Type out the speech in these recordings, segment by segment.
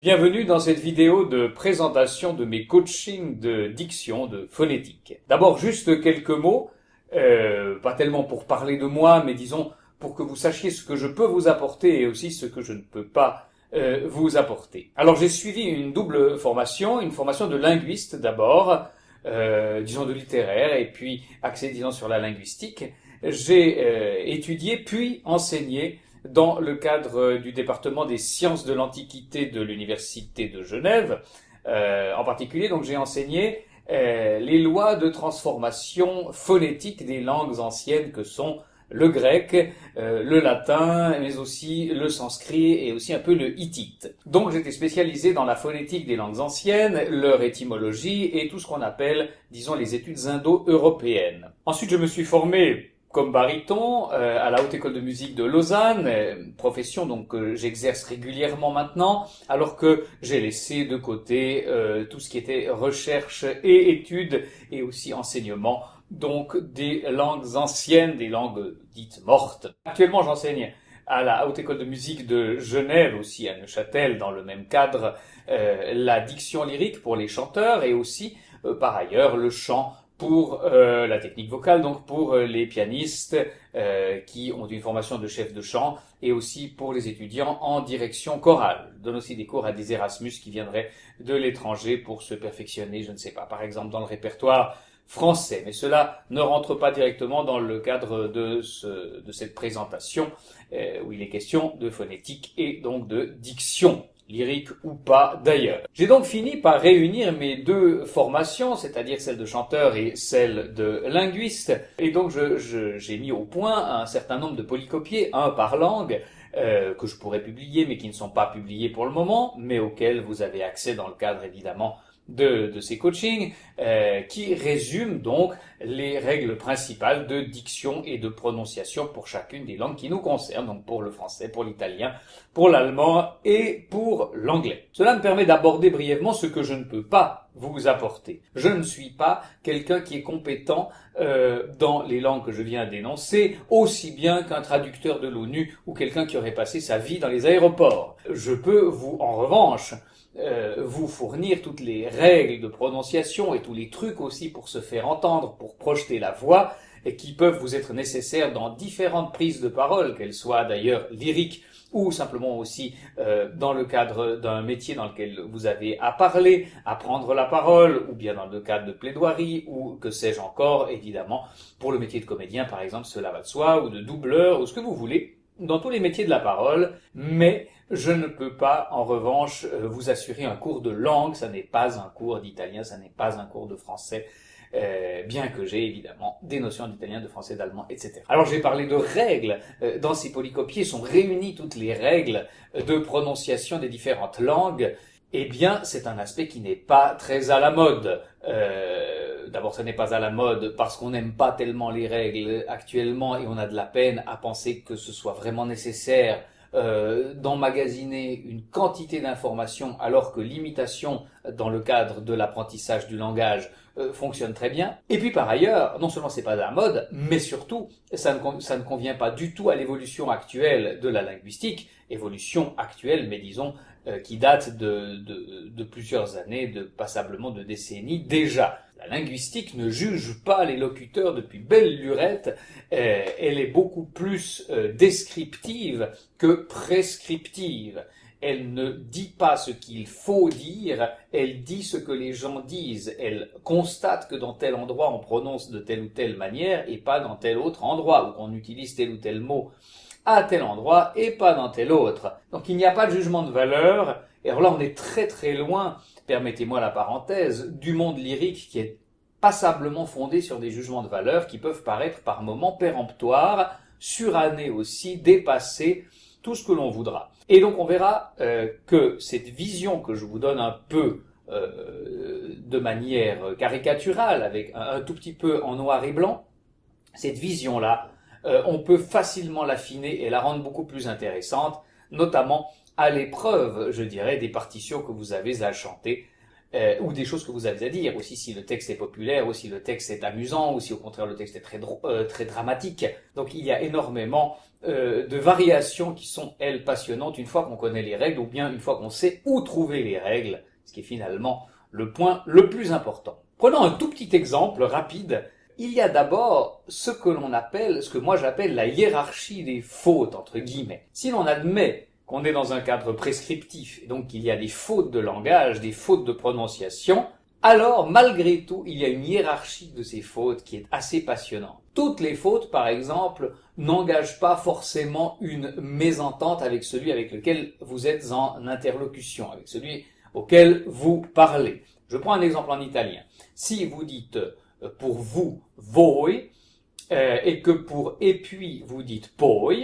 Bienvenue dans cette vidéo de présentation de mes coachings de diction, de phonétique. D'abord, juste quelques mots, pas tellement pour parler de moi, mais disons pour que vous sachiez ce que je peux vous apporter et aussi ce que je ne peux pas vous apporter. Alors, j'ai suivi une double formation, une formation de linguiste d'abord, disons de littéraire, et puis axée, disons, sur la linguistique. J'ai étudié puis enseigné dans le cadre du département des sciences de l'Antiquité de l'Université de Genève. En particulier, donc, j'ai enseigné les lois de transformation phonétique des langues anciennes que sont le grec, le latin, mais aussi le sanskrit et aussi un peu le hittite. Donc j'étais spécialisé dans la phonétique des langues anciennes, leur étymologie et tout ce qu'on appelle, disons, les études indo-européennes. Ensuite, je me suis formé comme baryton à la Haute École de Musique de Lausanne, profession donc que j'exerce régulièrement maintenant, alors que j'ai laissé de côté tout ce qui était recherche et études et aussi enseignement, donc des langues anciennes, des langues dites mortes. Actuellement, j'enseigne à la Haute École de Musique de Genève, aussi à Neuchâtel, dans le même cadre, la diction lyrique pour les chanteurs et aussi, par ailleurs, le chant pour la technique vocale, donc pour les pianistes qui ont une formation de chef de chant et aussi pour les étudiants en direction chorale. Je donne aussi des cours à des Erasmus qui viendraient de l'étranger pour se perfectionner, je ne sais pas, par exemple dans le répertoire français. Mais cela ne rentre pas directement dans le cadre de cette présentation où il est question de phonétique et donc de diction. Lyrique ou pas d'ailleurs. J'ai donc fini par réunir mes deux formations, c'est-à-dire celle de chanteur et celle de linguiste, et donc j'ai mis au point un certain nombre de polycopiés, un par langue, que je pourrais publier mais qui ne sont pas publiés pour le moment, mais auxquels vous avez accès dans le cadre évidemment de ces coachings, qui résument donc les règles principales de diction et de prononciation pour chacune des langues qui nous concernent, donc pour le français, pour l'italien, pour l'allemand et pour l'anglais. Cela me permet d'aborder brièvement ce que je ne peux pas vous apporter. Je ne suis pas quelqu'un qui est compétent dans les langues que je viens d'énoncer, aussi bien qu'un traducteur de l'ONU ou quelqu'un qui aurait passé sa vie dans les aéroports. Je peux vous, en revanche, vous fournir toutes les règles de prononciation et tous les trucs aussi pour se faire entendre, pour projeter la voix, et qui peuvent vous être nécessaires dans différentes prises de parole, qu'elles soient d'ailleurs lyriques ou simplement aussi dans le cadre d'un métier dans lequel vous avez à parler, à prendre la parole, ou bien dans le cadre de plaidoirie, ou que sais-je encore, évidemment, pour le métier de comédien par exemple, cela va de soi, ou de doubleur, ou ce que vous voulez, dans tous les métiers de la parole, mais je ne peux pas, en revanche, vous assurer un cours de langue, ça n'est pas un cours d'italien, ça n'est pas un cours de français, bien que j'ai évidemment des notions d'italien, de français, d'allemand, etc. Alors j'ai parlé de règles, dans ces polycopiés sont réunies toutes les règles de prononciation des différentes langues. Eh bien, c'est un aspect qui n'est pas très à la mode. D'abord, ce n'est pas à la mode parce qu'on n'aime pas tellement les règles actuellement et on a de la peine à penser que ce soit vraiment nécessaire d'emmagasiner une quantité d'informations alors que l'imitation dans le cadre de l'apprentissage du langage fonctionne très bien. Et puis par ailleurs, non seulement c'est pas à la mode, mais surtout ça ne convient pas du tout à l'évolution actuelle de la linguistique, évolution actuelle mais disons qui date de plusieurs années, de passablement de décennies déjà. La linguistique ne juge pas les locuteurs depuis belle lurette, elle est beaucoup plus descriptive que prescriptive. Elle ne dit pas ce qu'il faut dire, elle dit ce que les gens disent. Elle constate que dans tel endroit on prononce de telle ou telle manière et pas dans tel autre endroit, ou qu'on utilise tel ou tel mot à tel endroit et pas dans tel autre. Donc il n'y a pas de jugement de valeur, et alors là on est très très loin, permettez-moi la parenthèse, du monde lyrique qui est passablement fondé sur des jugements de valeur qui peuvent paraître par moments péremptoires, surannés aussi, dépasser tout ce que l'on voudra. Et donc on verra que cette vision que je vous donne un peu de manière caricaturale, avec un tout petit peu en noir et blanc, cette vision-là, on peut facilement l'affiner et la rendre beaucoup plus intéressante, notamment à l'épreuve, je dirais, des partitions que vous avez à chanter ou des choses que vous avez à dire, aussi si le texte est populaire, ou si le texte est amusant, ou si au contraire le texte est très dramatique. Donc il y a énormément de variations qui sont, elles, passionnantes une fois qu'on connaît les règles, ou bien une fois qu'on sait où trouver les règles, ce qui est finalement le point le plus important. Prenons un tout petit exemple rapide. Il y a d'abord ce que moi j'appelle la hiérarchie des fautes, entre guillemets. Si l'on admet qu'on est dans un cadre prescriptif, et donc qu'il y a des fautes de langage, des fautes de prononciation, alors malgré tout, il y a une hiérarchie de ces fautes qui est assez passionnante. Toutes les fautes, par exemple, n'engagent pas forcément une mésentente avec celui avec lequel vous êtes en interlocution, avec celui auquel vous parlez. Je prends un exemple en italien. Si vous dites pour vous, voi, et que pour et puis vous dites poi,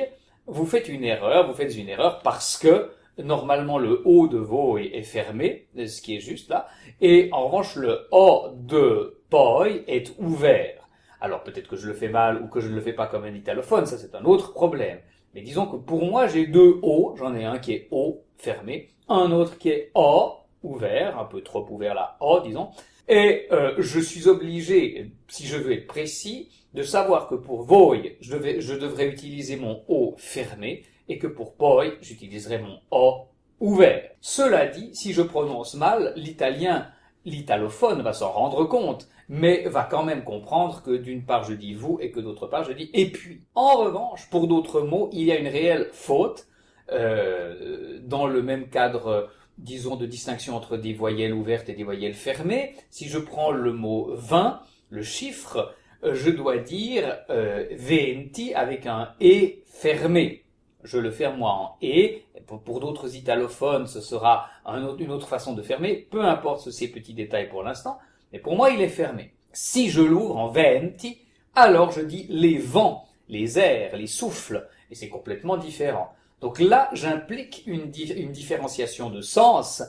vous faites une erreur parce que normalement le O de voi est fermé, ce qui est juste là, et en revanche le O de poi est ouvert. Alors peut-être que je le fais mal ou que je ne le fais pas comme un italophone, ça c'est un autre problème. Mais disons que pour moi j'ai deux O, j'en ai un qui est O fermé, un autre qui est O ouvert, un peu trop ouvert là, O disons, et je suis obligé, si je veux être précis, de savoir que pour voi, je devrais utiliser mon O fermé, et que pour poi, j'utiliserai mon O ouvert. Cela dit, si je prononce mal, l'italophone va s'en rendre compte, mais va quand même comprendre que d'une part je dis vous, et que d'autre part je dis et puis. En revanche, pour d'autres mots, il y a une réelle faute, dans le même cadre, disons, de distinction entre des voyelles ouvertes et des voyelles fermées. Si je prends le mot 20, le chiffre, je dois dire venti avec un et fermé. Je le ferme moi en et. Pour d'autres italophones, ce sera une autre façon de fermer. Peu importe ces petits détails pour l'instant, mais pour moi, il est fermé. Si je l'ouvre en venti, alors je dis les vents, les airs, les souffles, et c'est complètement différent. Donc là, j'implique une différenciation de sens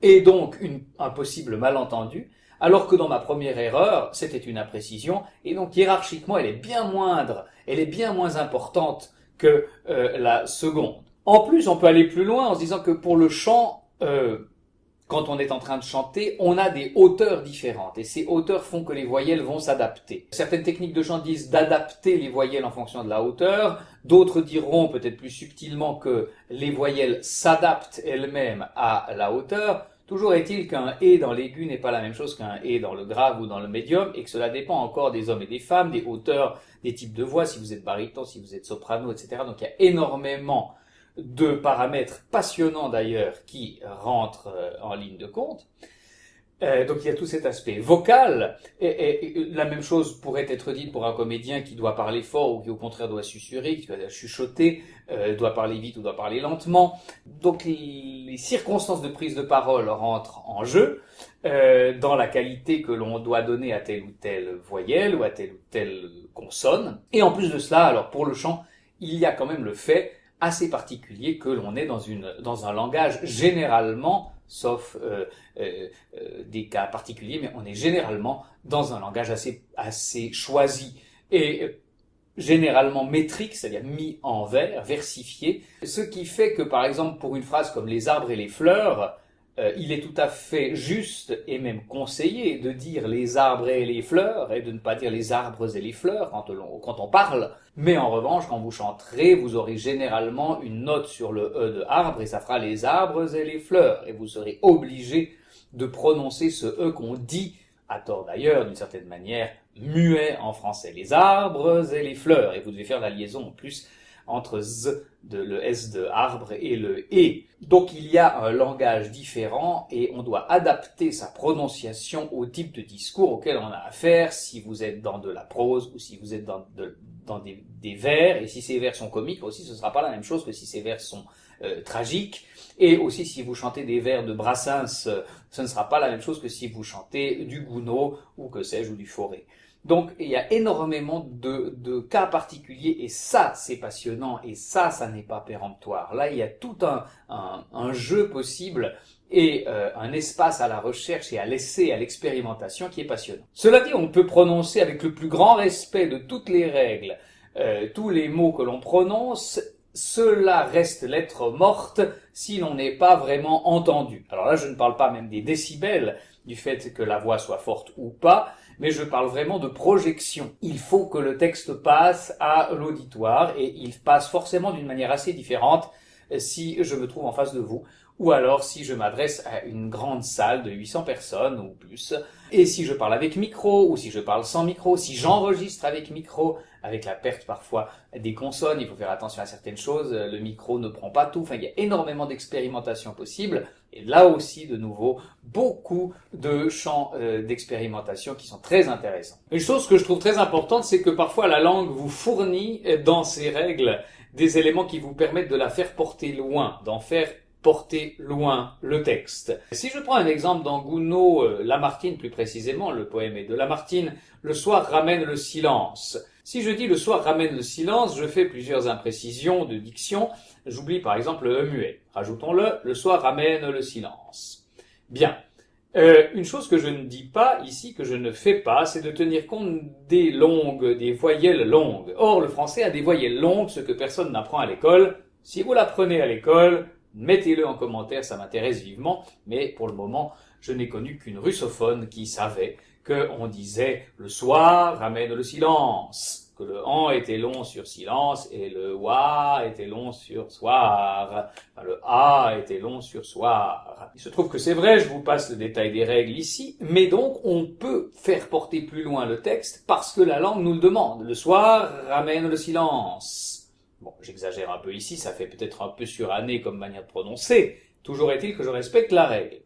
et donc un possible malentendu, alors que dans ma première erreur, c'était une imprécision, et donc hiérarchiquement, elle est bien moindre, elle est bien moins importante que la seconde. En plus, on peut aller plus loin en se disant que pour le chant, quand on est en train de chanter, on a des hauteurs différentes, et ces hauteurs font que les voyelles vont s'adapter. Certaines techniques de chant disent d'adapter les voyelles en fonction de la hauteur, d'autres diront peut-être plus subtilement que les voyelles s'adaptent elles-mêmes à la hauteur. Toujours est-il qu'un « et » dans l'aigu n'est pas la même chose qu'un « et » dans le grave ou dans le médium, et que cela dépend encore des hommes et des femmes, des hauteurs, des types de voix, si vous êtes baryton, si vous êtes soprano, etc. Donc il y a énormément de paramètres passionnants d'ailleurs qui rentrent en ligne de compte. Donc il y a tout cet aspect vocal, et la même chose pourrait être dite pour un comédien qui doit parler fort ou qui au contraire doit susurrer, qui doit chuchoter, doit parler vite ou doit parler lentement. Donc les circonstances de prise de parole rentrent en jeu dans la qualité que l'on doit donner à telle ou telle voyelle ou à telle ou telle consonne. Et en plus de cela, alors pour le chant, il y a quand même le fait assez particulier que l'on est dans un langage généralement, sauf des cas particuliers, mais on est généralement dans un langage assez choisi et généralement métrique, c'est-à-dire mis en vers, versifié, ce qui fait que par exemple pour une phrase comme les arbres et les fleurs, il est tout à fait juste et même conseillé de dire les arbres et les fleurs et de ne pas dire les arbres et les fleurs quand on parle. Mais en revanche, quand vous chanterez, vous aurez généralement une note sur le E de arbre et ça fera les arbres et les fleurs. Et vous serez obligé de prononcer ce E qu'on dit, à tort d'ailleurs, d'une certaine manière, muet en français. Les arbres et les fleurs. Et vous devez faire la liaison en plus entre z, le S de arbre et le E. Donc il y a un langage différent et on doit adapter sa prononciation au type de discours auquel on a affaire, si vous êtes dans de la prose ou si vous êtes dans des vers, et si ces vers sont comiques aussi, ce ne sera pas la même chose que si ces vers sont tragiques, et aussi si vous chantez des vers de Brassens, ce ne sera pas la même chose que si vous chantez du Gounod ou que sais-je, ou du Fauré. Donc il y a énormément de cas particuliers et ça c'est passionnant et ça n'est pas péremptoire. Là il y a tout un jeu possible et un espace à la recherche et à l'essai, à l'expérimentation qui est passionnant. Cela dit, on peut prononcer avec le plus grand respect de toutes les règles tous les mots que l'on prononce cela reste lettre morte si l'on n'est pas vraiment entendu. Alors là, je ne parle pas même des décibels, du fait que la voix soit forte ou pas, mais je parle vraiment de projection. Il faut que le texte passe à l'auditoire, et il passe forcément d'une manière assez différente si je me trouve en face de vous, ou alors si je m'adresse à une grande salle de 800 personnes ou plus, et si je parle avec micro, ou si je parle sans micro, si j'enregistre avec micro, avec la perte parfois des consonnes, il faut faire attention à certaines choses, le micro ne prend pas tout, enfin il y a énormément d'expérimentations possibles, et là aussi de nouveau, beaucoup de champs d'expérimentation qui sont très intéressants. Une chose que je trouve très importante, c'est que parfois la langue vous fournit dans ses règles des éléments qui vous permettent de la faire porter loin, d'en faire porter loin le texte. Si je prends un exemple dans Gounod, Lamartine plus précisément, le poème est de Lamartine, le soir ramène le silence. Si je dis le soir ramène le silence, je fais plusieurs imprécisions de diction, j'oublie par exemple le muet. Rajoutons-le, le soir ramène le silence. Bien. Une chose que je ne dis pas ici, que je ne fais pas, c'est de tenir compte des longues, des voyelles longues. Or, le français a des voyelles longues, ce que personne n'apprend à l'école. Si vous l'apprenez à l'école, mettez-le en commentaire, ça m'intéresse vivement, mais pour le moment, je n'ai connu qu'une russophone qui savait qu'on disait « le soir ramène le silence », que le « an » était long sur silence et le « wa » était long sur soir, enfin, le « a » était long sur soir. Il se trouve que c'est vrai, je vous passe le détail des règles ici, mais donc on peut faire porter plus loin le texte parce que la langue nous le demande. Le soir ramène le silence. Bon, j'exagère un peu ici, ça fait peut-être un peu suranné comme manière de prononcer. Toujours est-il que je respecte la règle.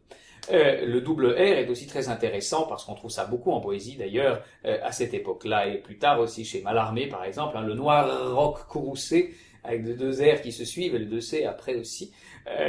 Le double R est aussi très intéressant parce qu'on trouve ça beaucoup en poésie d'ailleurs à cette époque-là et plus tard aussi chez Mallarmé par exemple, le noir roc courroucé avec les deux R qui se suivent et le deux C après aussi.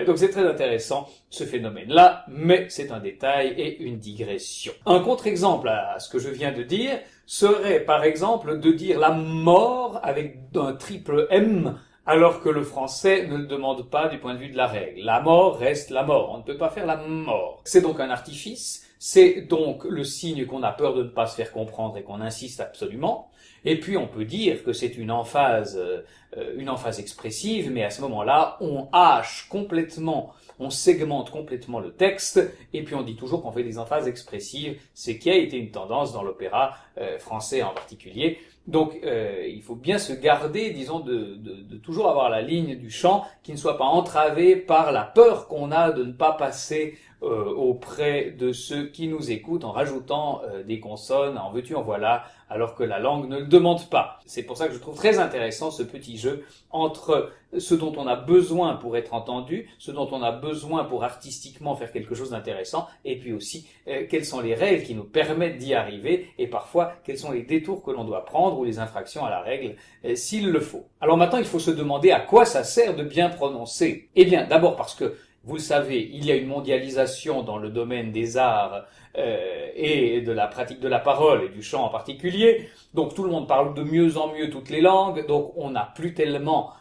Donc c'est très intéressant ce phénomène-là, mais c'est un détail et une digression. Un contre-exemple à ce que je viens de dire serait par exemple de dire la mort avec un triple M alors que le français ne le demande pas du point de vue de la règle. La mort reste la mort, on ne peut pas faire la mort. C'est donc un artifice, c'est donc le signe qu'on a peur de ne pas se faire comprendre et qu'on insiste absolument. Et puis on peut dire que c'est une emphase expressive, mais à ce moment-là, on hache complètement, on segmente complètement le texte, et puis on dit toujours qu'on fait des emphases expressives, ce qui a été une tendance dans l'opéra français en particulier. Donc il faut bien se garder, disons, de toujours avoir la ligne du chant qui ne soit pas entravée par la peur qu'on a de ne pas passer auprès de ceux qui nous écoutent en rajoutant des consonnes, en veux-tu, en voilà, alors que la langue ne le demande pas. C'est pour ça que je trouve très intéressant ce petit jeu entre ce dont on a besoin pour être entendu, ce dont on a besoin pour artistiquement faire quelque chose d'intéressant, et puis aussi quelles sont les règles qui nous permettent d'y arriver, et parfois quels sont les détours que l'on doit prendre ou les infractions à la règle s'il le faut. Alors maintenant, il faut se demander à quoi ça sert de bien prononcer. Eh bien, d'abord parce que vous le savez, il y a une mondialisation dans le domaine des arts et de la pratique de la parole et du chant en particulier. Donc tout le monde parle de mieux en mieux toutes les langues. Donc on n'a plus tellement,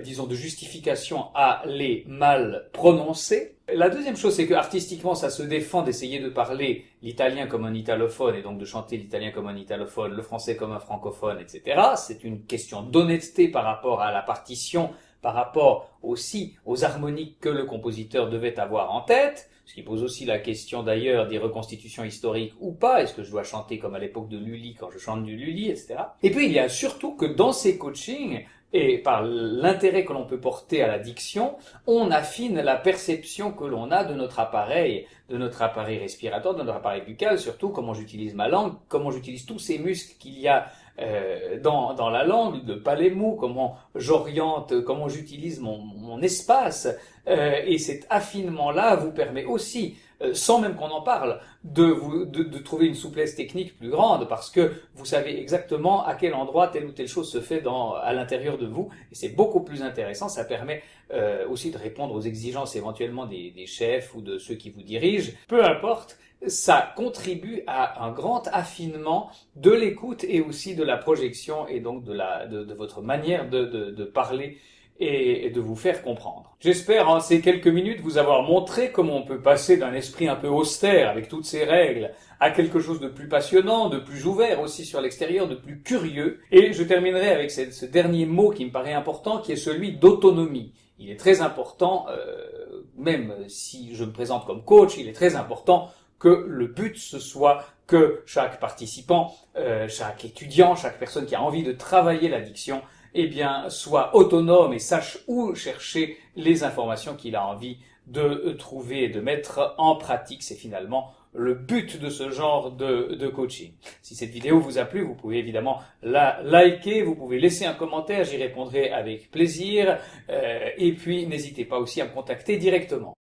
disons, de justification à les mal prononcer. La deuxième chose, c'est que artistiquement, ça se défend d'essayer de parler l'italien comme un italophone et donc de chanter l'italien comme un italophone, le français comme un francophone, etc. C'est une question d'honnêteté par rapport à la partition, par rapport aussi aux harmoniques que le compositeur devait avoir en tête, ce qui pose aussi la question d'ailleurs des reconstitutions historiques ou pas, est-ce que je dois chanter comme à l'époque de Lully quand je chante du Lully, etc. Et puis il y a surtout que dans ces coachings, et par l'intérêt que l'on peut porter à la diction, on affine la perception que l'on a de notre appareil respiratoire, de notre appareil buccal, surtout comment j'utilise ma langue, comment j'utilise tous ces muscles qu'il y a dans la langue, le palais mou, comment j'oriente, comment j'utilise mon espace. Et cet affinement-là vous permet aussi, sans même qu'on en parle, de trouver une souplesse technique plus grande, parce que vous savez exactement à quel endroit telle ou telle chose se fait à l'intérieur de vous, et c'est beaucoup plus intéressant. Ça permet aussi de répondre aux exigences éventuellement des chefs ou de ceux qui vous dirigent. Peu importe, ça contribue à un grand affinement de l'écoute et aussi de la projection et donc de votre manière de parler et de vous faire comprendre. J'espère en ces quelques minutes vous avoir montré comment on peut passer d'un esprit un peu austère avec toutes ces règles à quelque chose de plus passionnant, de plus ouvert aussi sur l'extérieur, de plus curieux. Et je terminerai avec ce dernier mot qui me paraît important, qui est celui d'autonomie. Il est très important, même si je me présente comme coach, il est très important que le but ce soit que chaque participant, chaque étudiant, chaque personne qui a envie de travailler l'addiction, eh bien, soit autonome et sache où chercher les informations qu'il a envie de trouver et de mettre en pratique. C'est finalement le but de ce genre de coaching. Si cette vidéo vous a plu, vous pouvez évidemment la liker, vous pouvez laisser un commentaire, j'y répondrai avec plaisir. Et puis, n'hésitez pas aussi à me contacter directement.